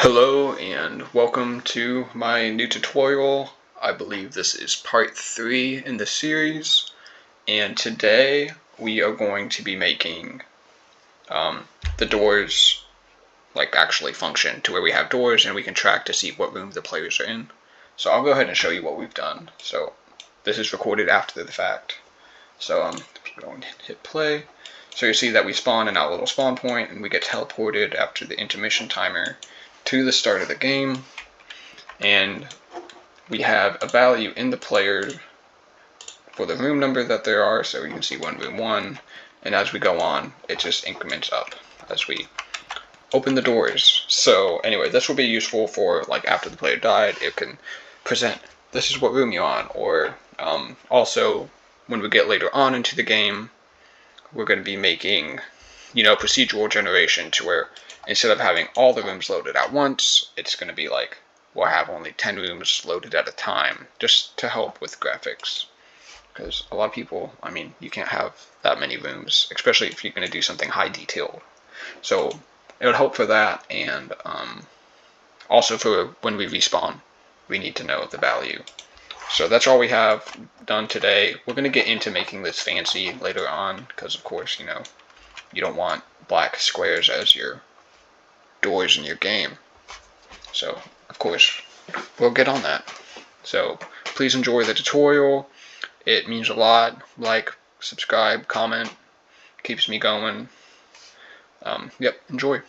Hello and welcome to my new tutorial. I believe this is part 3 in the series, and today we are going to be making the doors actually function to where we have doors and we can track to see what room the players are in. So I'll go ahead and show you what we've done. So this is recorded after the fact. So I'm going to hit play. So you see that we spawn in our little spawn point and we get teleported after the intermission timer to the start of the game, and we have a value in the player for the room number that there are, so you can see room 1, and as we go on it just increments up as we open the doors. So anyway, this will be useful for after the player died, it can present this is what room you're on, or also when we get later on into the game we're going to be making procedural generation to where instead of having all the rooms loaded at once, it's going to be we'll have only 10 rooms loaded at a time, just to help with graphics. Because a lot of people, you can't have that many rooms, especially if you're going to do something high detailed. So it would help for that, and also for when we respawn, we need to know the value. So that's all we have done today. We're going to get into making this fancy later on, because of course, you don't want black squares as your doors in your game. So, of course, we'll get on that. So, please enjoy the tutorial. It means a lot. Like, subscribe, comment. Keeps me going. Enjoy.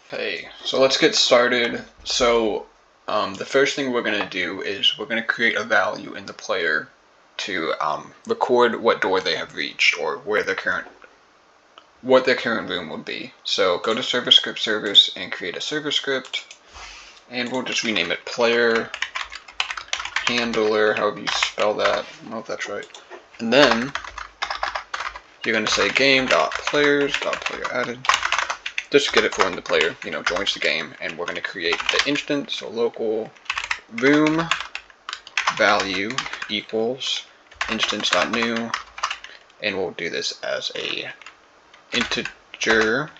Okay, so let's get started. So, the first thing we're going to do is we're going to create a value in the player to record what door they have reached, or what their current room would be. So go to server script service and create a server script, and we'll just rename it player handler, however you spell that. I don't know if that's right. And then you're going to say game.players.player added, just to get it for when the player joins the game, and we're going to create the instance. So local room value equals instance.new, and we'll do this as a integer,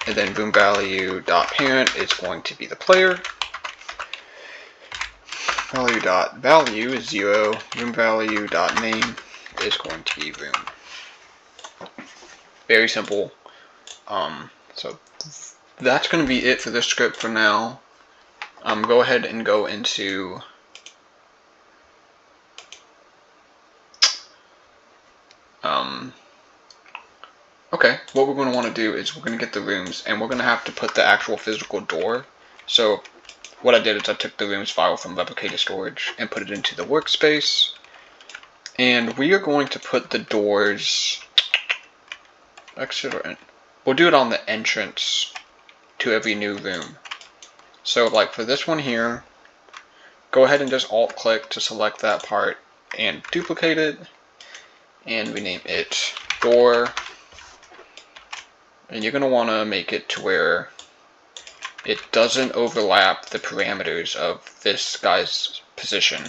and then room value dot parent is going to be the player. Value dot value is 0. Room value dot name is going to be room. Very simple. So that's going to be it for this script for now. Go ahead and go into okay, what we're going to want to do is we're going to get the rooms, and we're going to have to put the actual physical door. So what I did is I took the rooms file from replicated storage and put it into the workspace, and we are going to put the doors we'll do it on the entrance to every new room. So for this one here, go ahead and just alt click to select that part and duplicate it, and rename it door. And you're going to want to make it to where it doesn't overlap the parameters of this guy's position.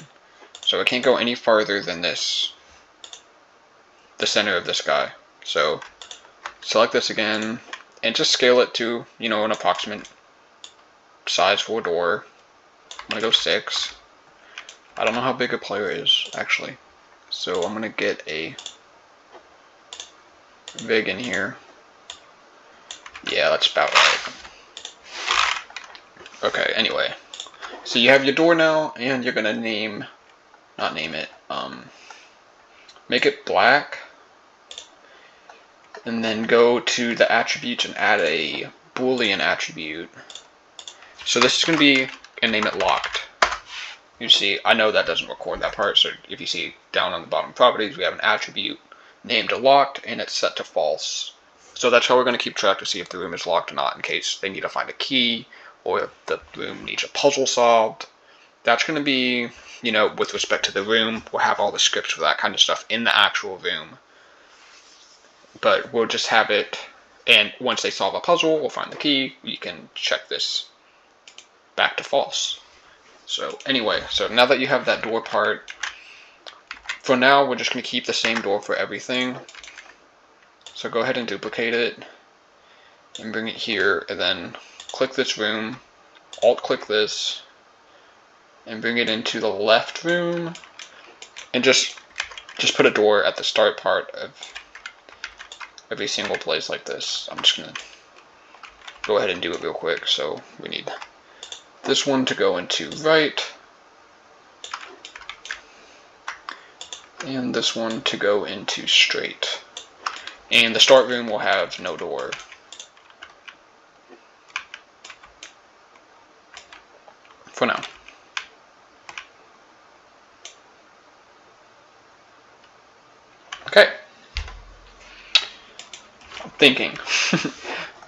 So it can't go any farther than this, the center of this guy. So select this again and just scale it to, an approximate size for a door. I'm going to go 6. I don't know how big a player is, actually. So I'm going to get a big in here. Yeah, that's about right. Okay, anyway. So you have your door now, and you're gonna make it black. And then go to the attributes and add a Boolean attribute. So this is gonna be, and name it locked. You see, I know that doesn't record that part, so if you see down on the bottom properties, we have an attribute named locked, and it's set to false. So that's how we're going to keep track to see if the room is locked or not, in case they need to find a key, or if the room needs a puzzle solved. That's going to be, with respect to the room. We'll have all the scripts for that kind of stuff in the actual room. But we'll just have it, and once they solve a puzzle, we'll find the key. You can check this back to false. So anyway, so now that you have that door part, for now we're just going to keep the same door for everything. So go ahead and duplicate it and bring it here, and then click this room, alt click this, and bring it into the left room, and just put a door at the start part of every single place like this. I'm just gonna go ahead and do it real quick. So we need this one to go into right, and this one to go into straight. And the start room will have no door. For now. Okay. I'm thinking.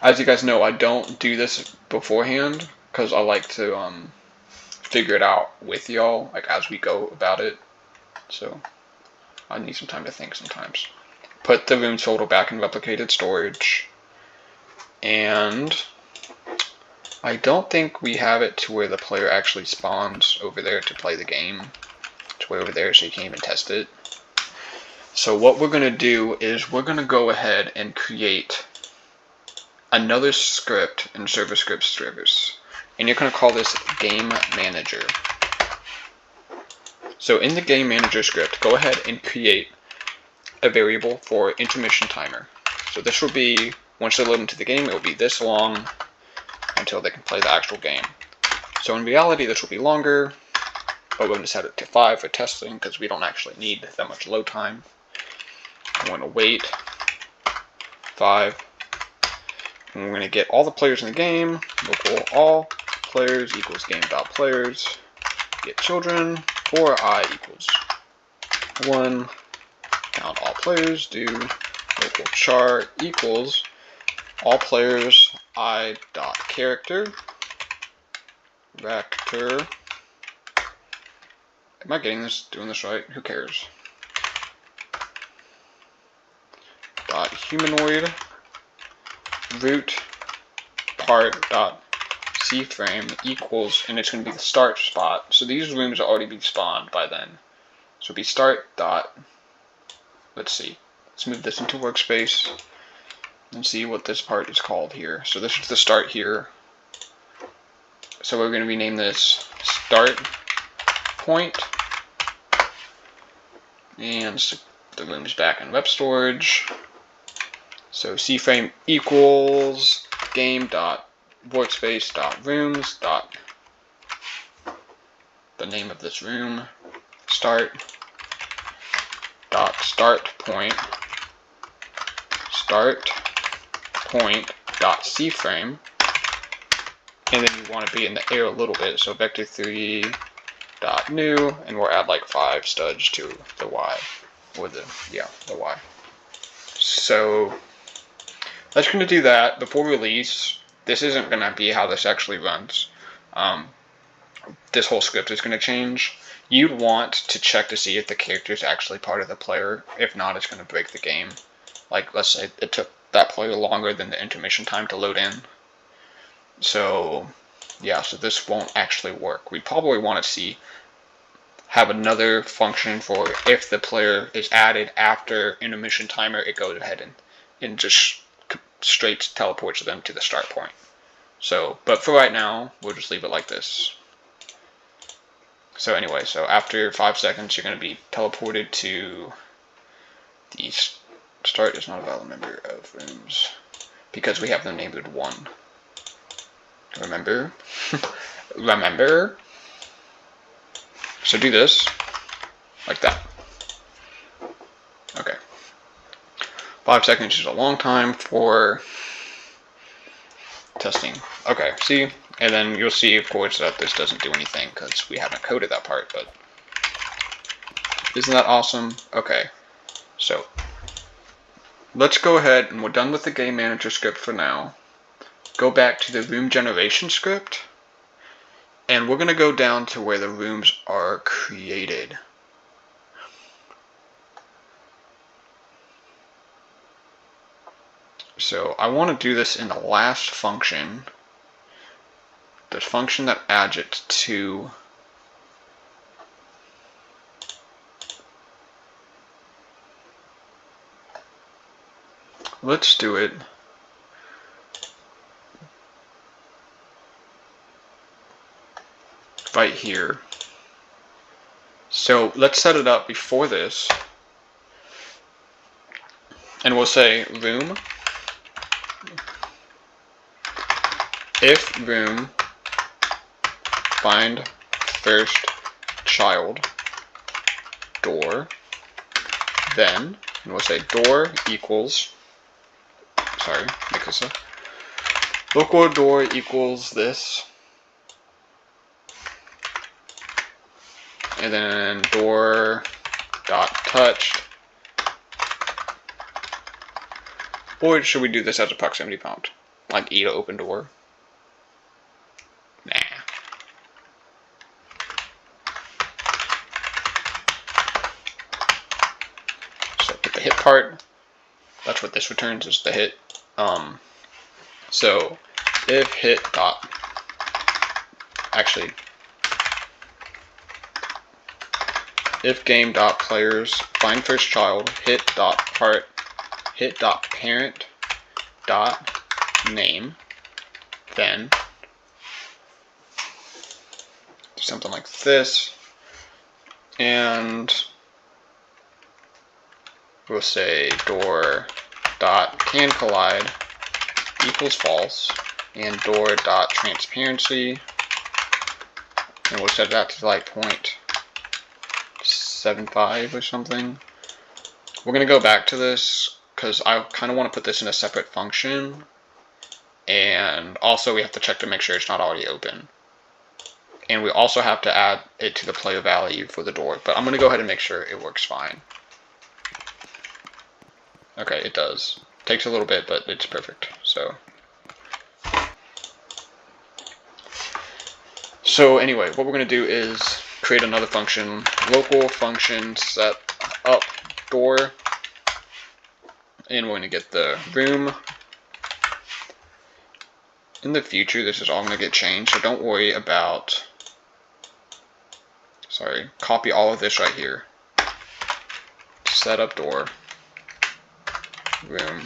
As you guys know, I don't do this beforehand because I like to figure it out with y'all, like as we go about it. So I need some time to think sometimes. Put the room total back in replicated storage, and I don't think we have it to where the player actually spawns over there to play the game. It's way over there so you can't even test it. So what we're going to do is we're going to go ahead and create another script in server script servers. And you're going to call this game manager. So in the game manager script, go ahead and create a variable for intermission timer. So this will be, once they load into the game, it will be this long until they can play the actual game. So in reality, this will be longer, but we're going to set it to 5 for testing because we don't actually need that much load time. I'm going to wait 5, and we're going to get all the players in the game. Local all players equals game.players. Get children for I equals 1. Count all players. Do local char equals all players I dot character vector. Am I getting this, doing this right? Who cares? Dot humanoid root part dot C frame equals, and it's going to be the start spot. So these rooms will already be spawned by then. So it'll be start dot, let's see, let's move this into workspace and see what this part is called here. So this is the start here. So we're going to rename this start point, and the room's back in web storage. So cframe equals game dot workspace dot rooms dot the name of this room start dot start point dot cframe, and then you want to be in the air a little bit, so vector3 dot new, and we'll add like 5 studs to the y, or the y. So that's going to do that. Before release, this isn't going to be how this actually runs. This whole script is going to change. You'd want to check to see if the character is actually part of the player. If not, it's going to break the game. Like, let's say it took that player longer than the intermission time to load in. So, yeah, so this won't actually work. We probably want to have another function for if the player is added after intermission timer, it goes ahead and just straight teleports them to the start point. So, but for right now, we'll just leave it like this. So anyway, so after 5 seconds, you're going to be teleported to the start is not a valid member of rooms because we have them named 1. Remember? Remember? So do this like that. Okay. 5 seconds is a long time for testing. Okay, see? And then you'll see, of course, that this doesn't do anything because we haven't coded that part, but isn't that awesome? Okay, so let's go ahead, and we're done with the game manager script for now. Go back to the room generation script, and we're going to go down to where the rooms are created. So I want to do this in the last function, the function that adds it to let's do it right here. So let's set it up before this. And we'll say room, if room, find first child, door, then, and we'll say door equals, sorry, make this a local door equals this, and then door dot touched, or should we do this as a proximity prompt, like E to open door? Nah. So put the hit part. That's what this returns, is the hit. So if hit dot, actually, if game dot players find first child, hit dot part, hit dot parent dot name, then do something like this, and we'll say door dot can collide equals false, and door dot transparency, and we'll set that to like 0.75 or something. We're gonna go back to this because I kind of want to put this in a separate function, and also we have to check to make sure it's not already open, and we also have to add it to the player value for the door, but I'm gonna go ahead and make sure it works fine. Okay, it does. Takes a little bit, but it's perfect. So anyway, what we're going to do is create another function, local function set up door, and we're going to get the room. In the future, this is all going to get changed, so don't worry about, copy all of this right here. Set up door, room,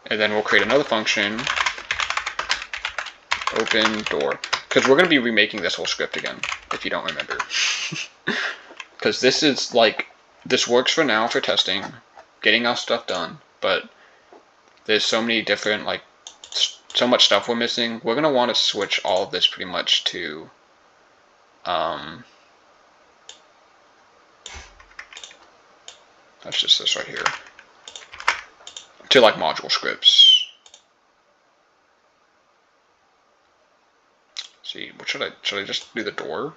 and then we'll create another function, open door, because we're going to be remaking this whole script again, if you don't remember. Because this is like, this works for now for testing, getting our stuff done, but there's so many different, like, so much stuff we're missing. We're going to want to switch all of this pretty much to, that's just this right here, to like module scripts. See, what should I just do the door?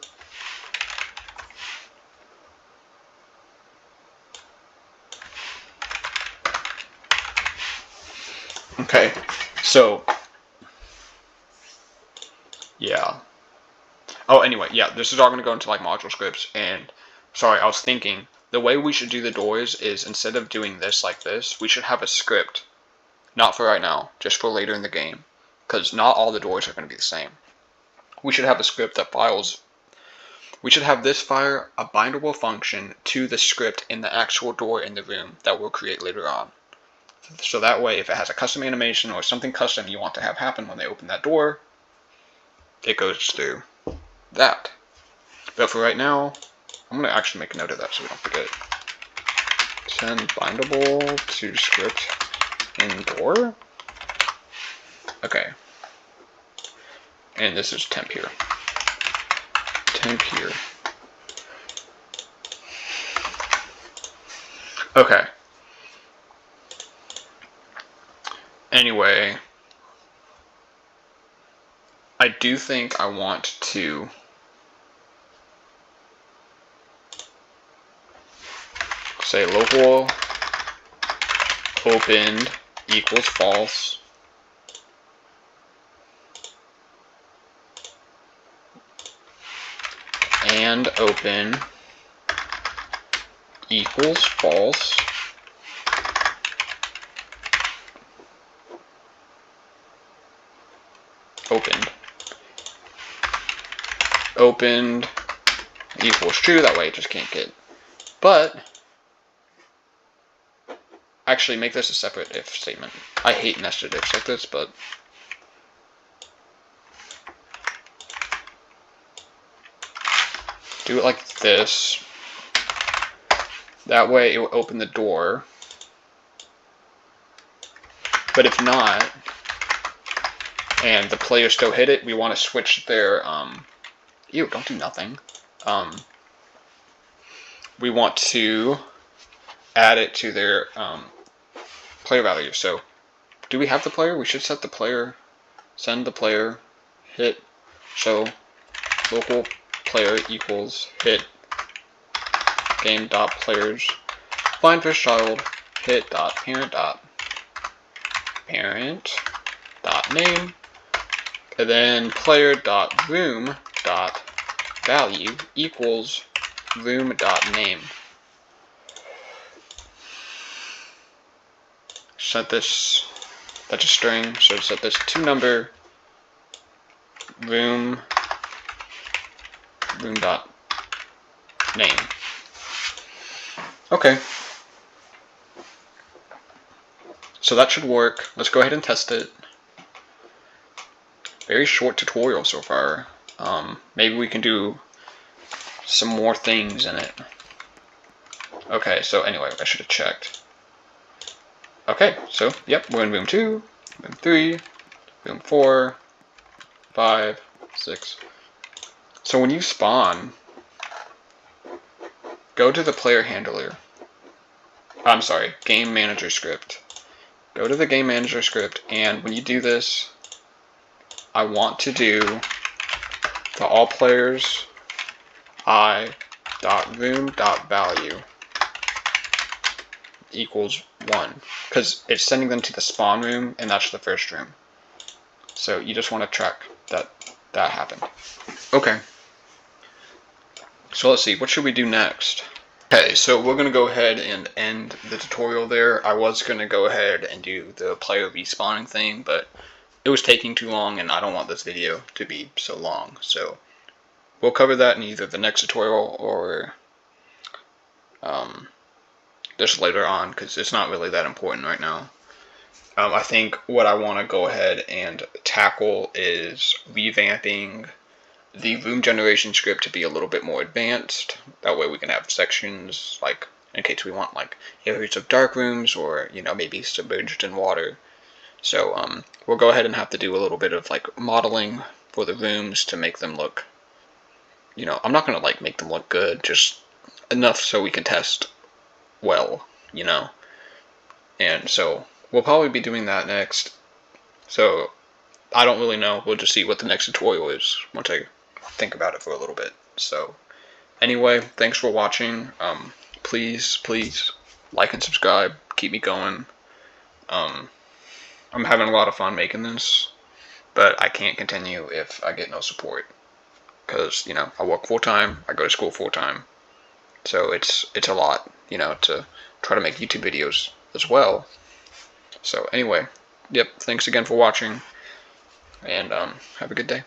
Okay, so yeah. Oh, anyway, yeah, this is all going to go into like module scripts, and sorry, I was thinking the way we should do the doors is instead of doing this like this, we should have a script, not for right now, just for later in the game, because not all the doors are going to be the same. We should have a script that files, we should have this fire a bindable function to the script in the actual door in the room that we'll create later on. So that way, if it has a custom animation or something custom you want to have happen when they open that door, it goes through that. But for right now, I'm going to actually make a note of that so we don't forget. Send bindable to script in door. Okay. And this is temp here. Temp here. Okay. Anyway, I do think I want to say local opened equals false, and open equals false, opened equals true. That way it just can't get, but actually make this a separate if statement. I hate nested ifs like this, but do it like this. That way it will open the door. But if not, and the player still hit it, we want to switch their, ew, don't do nothing. We want to add it to their, player value. So, do we have the player? We should set the player, send the player, hit, show, local player equals, hit, game dot players, find first child, hit dot parent dot parent dot name, and then player dot room dot value equals room dot name. Set this, that's a string, so set this to number room dot name. Okay. So that should work. Let's go ahead and test it. Very short tutorial so far. Maybe we can do some more things in it. Okay, so anyway, I should have checked. Okay, so, yep, we're in room 2, room 3, room 4, 5, 6. So when you spawn, go to the player handler. I'm sorry, game manager script. Go to the game manager script, and when you do this, I want to do the all players i.room.value equals 1, because it's sending them to the spawn room, and that's the first room. So you just want to track that happened. Okay. So let's see, what should we do next? Okay, so we're going to go ahead and end the tutorial there. I was going to go ahead and do the player respawning thing, but it was taking too long, and I don't want this video to be so long. So we'll cover that in either the next tutorial or just later on, because it's not really that important right now. I think what I want to go ahead and tackle is revamping the room generation script to be a little bit more advanced. That way we can have sections, like, in case we want, like, areas of dark rooms or, you know, maybe submerged in water. So, we'll go ahead and have to do a little bit of, like, modeling for the rooms to make them look, you know, I'm not going to, like, make them look good, just enough so we can test well, you know. And so, we'll probably be doing that next. So, I don't really know. We'll just see what the next tutorial is once I think about it for a little bit. So, anyway, thanks for watching. Please like and subscribe. Keep me going. I'm having a lot of fun making this, but I can't continue if I get no support. Because, you know, I work full-time, I go to school full-time. So it's a lot, you know, to try to make YouTube videos as well. So anyway, yep, thanks again for watching, and have a good day.